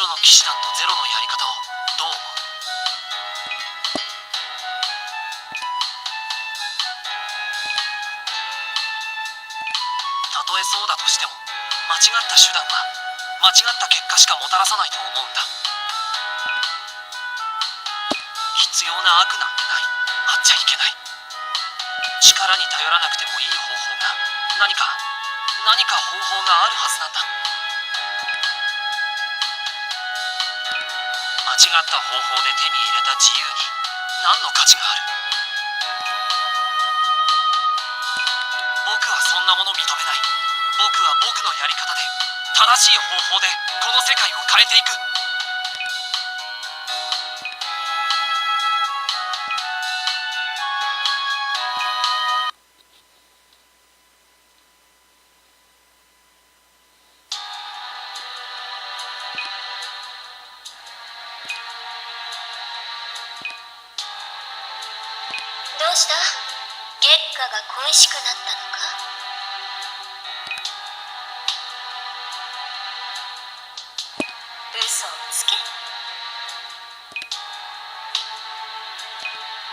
黒の騎士団とゼロのやり方をどう思う？たとえそうだとしても、間違った手段は間違った結果しかもたらさないと思うんだ。必要な悪なんてない。あっちゃいけない。力に頼らなくてもいい方法が何か方法があるはずなんだ。間違った方法で手に入れた自由に何の価値がある？僕はそんなもの認めない。僕は僕のやり方で正しい方法でこの世界を変えていく。どうした？月下が恋しくなったのか？嘘をつけ。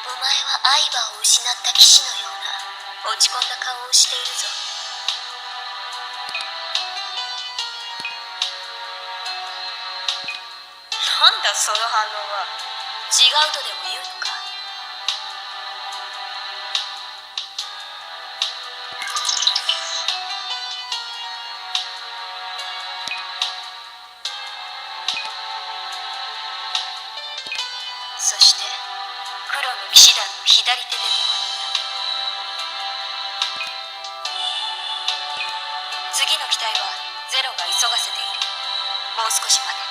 お前は愛馬を失った騎士のような落ち込んだ顔をしているぞ。なんだその反応は。違うとでも言うのか？そして黒の騎士団の左手でもあった。次の機体はゼロが急がせている。もう少し待て。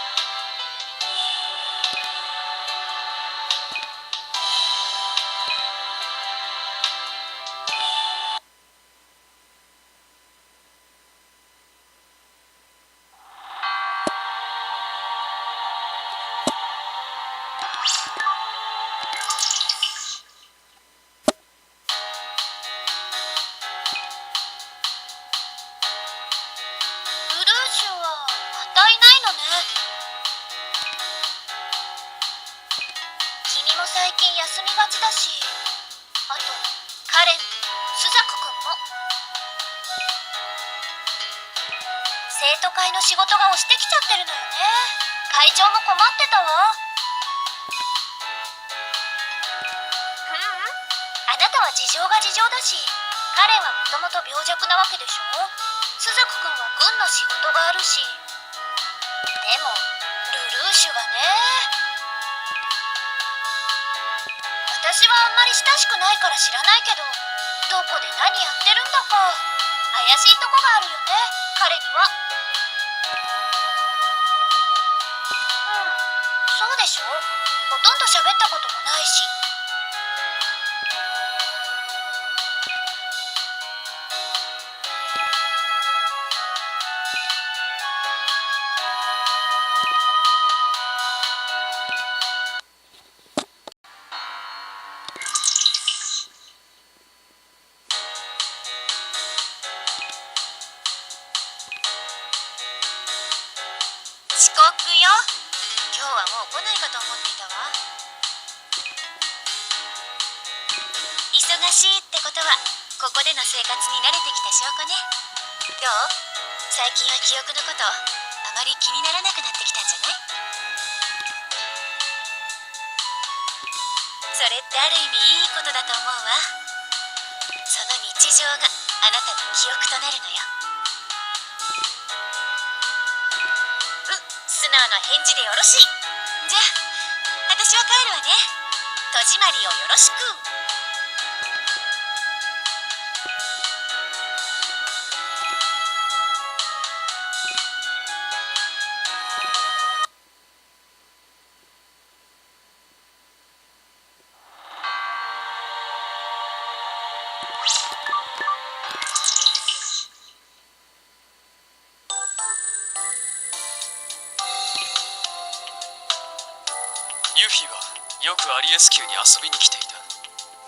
ルルーシュはまたいないのね。君も最近休みがちだし、あとカレンもスザクくんも。生徒会の仕事が押してきちゃってるのよね。会長も困ってたわ。あなたは事情が事情だし、カレンはもともと病弱なわけでしょ。スザクくんは軍の仕事があるし。でもルルーシュがね、私はあんまり親しくないから知らないけど、どこで何やってるんだか怪しいとこがあるよね、彼には。そうでしょ。ほとんど喋ったこともないし。遅刻よ。今日はもう来ないかと思っていたわ。忙しいってことはここでの生活に慣れてきた証拠ね。どう？最近は記憶のことあまり気にならなくなってきたんじゃない？それってある意味いいことだと思うわ。その日常があなたの記憶となるのよ。素直な返事でよろしい。じゃあ私は帰るわね。戸締まりをよろしく。ユフィはよくアリエス宮に遊びに来ていた。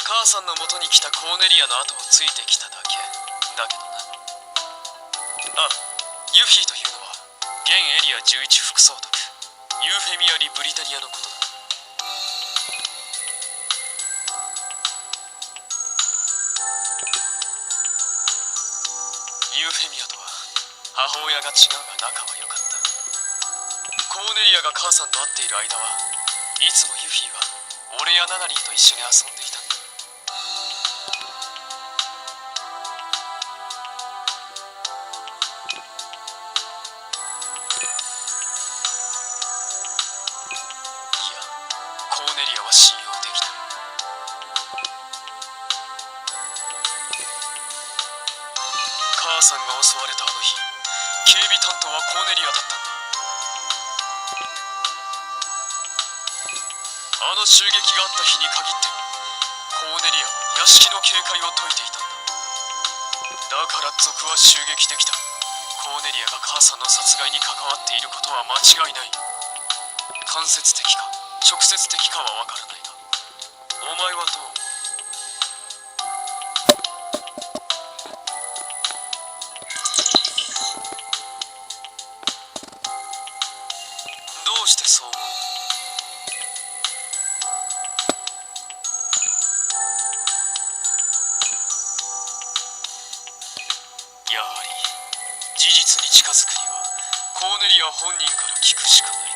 母さんの元に来たコーネリアの後をついてきただけだけどな。あ、ユフィというのは現エリア11副総督ユーフェミア・リ・ブリタニアのことだ。ユーフェミアとは母親が違うが仲は良かった。コーネリアが母さんと会っている間はいつもユフィは俺やナナリーと一緒に遊んでいたんだ。いや、コーネリアは信用できない。母さんが襲われたあの日、警備担当はコーネリアだったんだ。あの襲撃があった日に限ってコーネリアは屋敷の警戒を解いていたんだ。だから賊は襲撃できた。コーネリアが母さんの殺害に関わっていることは間違いない。間接的か直接的かは分からないが、お前はどう思う？どうしてそう思う？やはり事実に近づくにはコーネリア本人から聞くしかない。